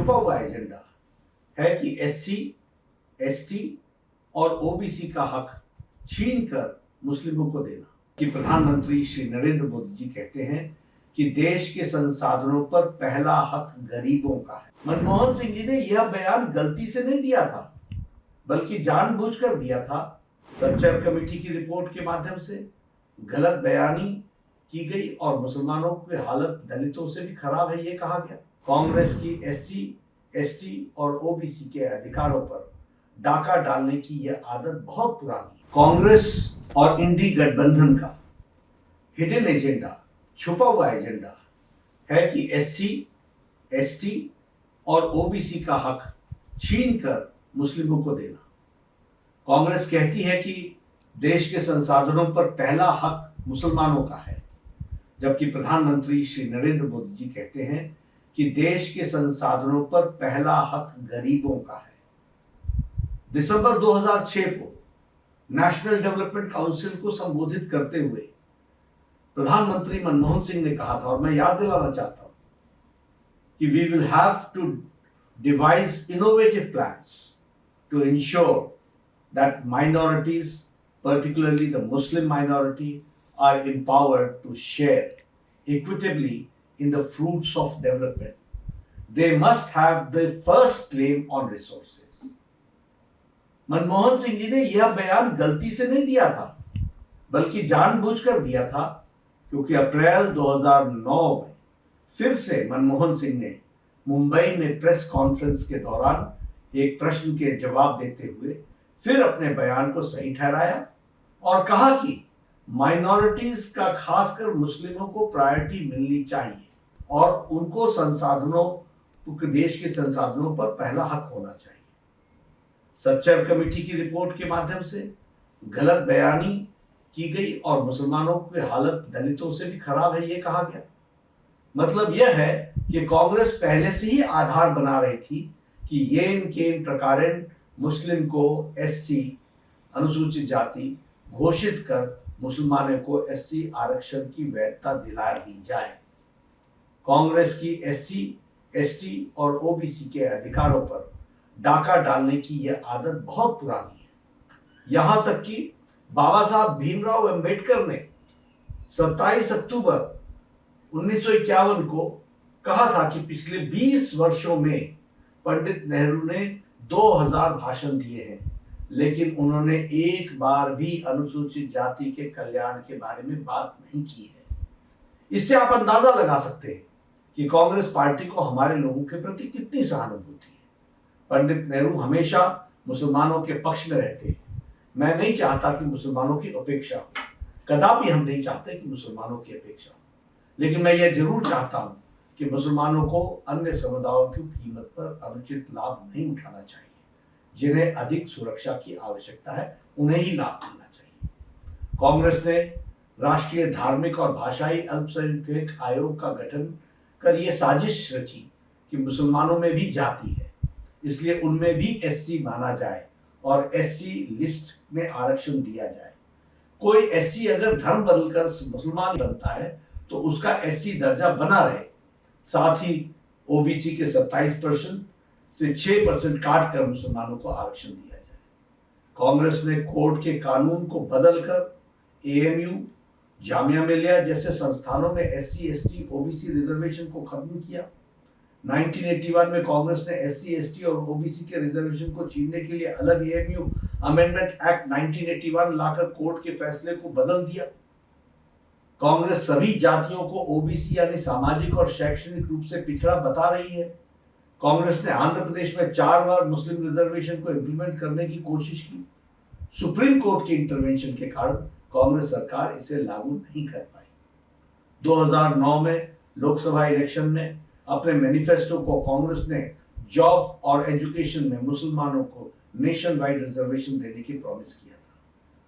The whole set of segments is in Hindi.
छुपा हुआ एजेंडा है कि एससी, एसटी और ओबीसी का हक छीन कर मुस्लिमों को देना। कि प्रधानमंत्री श्री नरेंद्र मोदी जी कहते हैं कि देश के संसाधनों पर पहला हक गरीबों का है। मनमोहन सिंह जी ने यह बयान गलती से नहीं दिया था, बल्कि जानबूझकर दिया था। सच्चर कमेटी की रिपोर्ट के माध्यम से गलत बयानी की गई और मुसलमानों की हालत दलितों से भी खराब है, ये कहा गया। कांग्रेस की एससी, एसटी और ओबीसी के अधिकारों पर डाका डालने की यह आदत बहुत पुरानी है। कांग्रेस और इंडी गठबंधन का हिडन एजेंडा, छुपा हुआ एजेंडा है कि एससी, एसटी और ओबीसी का हक छीन कर मुस्लिमों को देना। कांग्रेस कहती है कि देश के संसाधनों पर पहला हक मुसलमानों का है, जबकि प्रधानमंत्री श्री नरेंद्र मोदी जी कहते हैं कि देश के संसाधनों पर पहला हक गरीबों का है। दिसंबर 2006 को नेशनल डेवलपमेंट काउंसिल को संबोधित करते हुए प्रधानमंत्री मनमोहन सिंह ने कहा था, और मैं याद दिलाना चाहता हूं कि we will have to devise innovative plans to ensure that minorities, particularly the Muslim minority, are empowered to share equitably in the fruits of development. They must have the first claim on resources. Manmohan Singh ji ने यह बयान गलती से नहीं दिया था, बल्कि जानबूझकर दिया था, क्योंकि अप्रैल 2009 में फिर से मनमोहन सिंह ने मुंबई में प्रेस कॉन्फ्रेंस के दौरान एक प्रश्न के जवाब देते हुए फिर अपने बयान को सही ठहराया और कहा कि माइनॉरिटीज का, खासकर मुस्लिमों को प्रायोरिटी मिलनी चाहिए और उनको संसाधनों, देश के संसाधनों पर पहला हक होना चाहिए। सच्चर कमेटी की रिपोर्ट के माध्यम से गलत बयानी की गई और मुसलमानों की हालत दलितों से भी खराब है, ये कहा गया। मतलब यह है कि कांग्रेस पहले से ही आधार बना रही थी कि येन केन प्रकारेण मुस्लिम को एससी, अनुसूचित जाति घोषित कर मुसलमानों को एससी आरक्षण की वैधता दिला दी जाए। कांग्रेस की एससी, एसटी और ओबीसी के अधिकारों पर डाका डालने की यह आदत बहुत पुरानी है। यहां तक कि बाबा साहब भीमराव अंबेडकर ने 27 अक्टूबर 1951 को कहा था कि पिछले 20 वर्षों में पंडित नेहरू ने 2000 भाषण दिए हैं, लेकिन उन्होंने एक बार भी अनुसूचित जाति के कल्याण के बारे में बात नहीं की है। इससे आप अंदाजा लगा सकते हैं कि कांग्रेस पार्टी को हमारे लोगों के प्रति कितनी सहानुभूति है। पंडित नेहरू हमेशा मुसलमानों के पक्ष में रहते हैं। मैं नहीं चाहता कि मुसलमानों की उपेक्षा हो, कदापि हम नहीं चाहते कि मुसलमानों की अपेक्षा हो, लेकिन मैं यह जरूर चाहता हूं कि मुसलमानों को अन्य समुदायों की कीमत पर अनुचित लाभ नहीं उठाना चाहिए। जिन्हें अधिक सुरक्षा की आवश्यकता है उन्हें ही लाभ मिलना चाहिए। कांग्रेस ने राष्ट्रीय धार्मिक और भाषाई अल्पसंख्यक आयोग का गठन कर यह साजिश रची कि मुसलमानों में भी जाति है, इसलिए उनमें भी एससी माना जाए और एससी लिस्ट में आरक्षण दिया जाए। कोई एससी अगर धर्म बदलकर मुसलमान बनता है तो उसका एससी दर्जा बना रहे, साथ ही ओबीसी के 27% से 6% काट कर मुसलमानों को आरक्षण दिया जाए। कांग्रेस ने कोर्ट के कानून को बदलकर एएमयू, जामिया मिलिया जैसे संस्थानों में एससी, एसटी, ओबीसी रिजर्वेशन को खत्म किया। 1981 में कांग्रेस ने एससी, एसटी और ओबीसी के रिजर्वेशन को छीनने के लिए अलग एएमयू अमेंडमेंट एक्ट 1981 लाकर कोर्ट के फैसले को बदल दिया। कांग्रेस सभी जातियों को ओबीसी यानी सामाजिक और शैक्षणिक रूप से पिछड़ा बता रही है। कांग्रेस ने आंध्र प्रदेश में 4 बार मुस्लिम रिजर्वेशन को इंप्लीमेंट करने की कोशिश की। सुप्रीम कोर्ट के इंटरवेंशन के कारण कांग्रेस सरकार इसे लागू नहीं कर पाई। 2009 में लोकसभा इलेक्शन में अपने मैनिफेस्टो को कांग्रेस ने जॉब और एजुकेशन में मुसलमानों को नेशन वाइड रिजर्वेशन देने की प्रॉमिस किया था।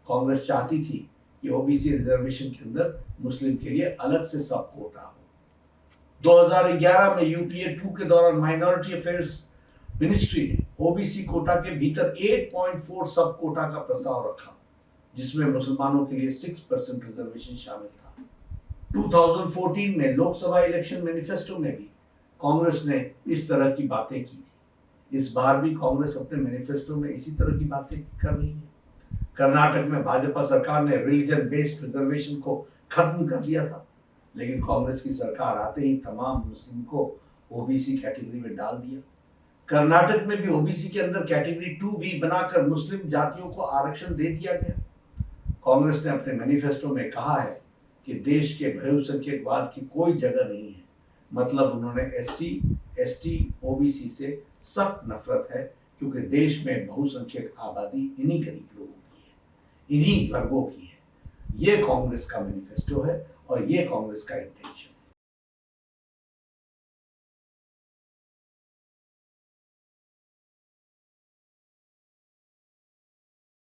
कांग्रेस चाहती थी कि ओबीसी रिजर्वेशन के अंदर मुस्लिम के लिए अलग से सब कोटा हो। 2011 में यूपीए 2 के दौरान माइनॉरिटी अफेयर्स मिनिस्ट्री ने ओबीसी कोटा के भीतर 8.4 सब कोटा का प्रस्ताव रखा, जिसमें मुसलमानों के लिए 6% रिजर्वेशन शामिल था। 2014 में लोकसभा इलेक्शन मैनिफेस्टो में भी कांग्रेस ने इस तरह की बातें की थी। इस बार भी कांग्रेस अपने मैनिफेस्टो में इसी तरह की बातें कर रही है। कर्नाटक में भाजपा सरकार ने रिलीजन बेस्ड रिजर्वेशन को खत्म कर दिया था, लेकिन कांग्रेस की सरकार आते ही तमाम मुस्लिम को ओबीसी कैटेगरी में डाल दिया। कर्नाटक में भी ओबीसी के अंदर कैटेगरी 2 भी बनाकर मुस्लिम जातियों को आरक्षण दे दिया गया। कांग्रेस ने अपने मैनिफेस्टो में कहा है कि देश के बहुसंख्यकवाद की कोई जगह नहीं है। मतलब उन्होंने एससी, एसटी, ओबीसी से सख्त नफरत है, क्योंकि देश में बहुसंख्यक आबादी इन्हीं गरीब लोगों की है, इन्हीं वर्गों की है। ये कांग्रेस का मैनिफेस्टो है और ये कांग्रेस का इंटेंशन।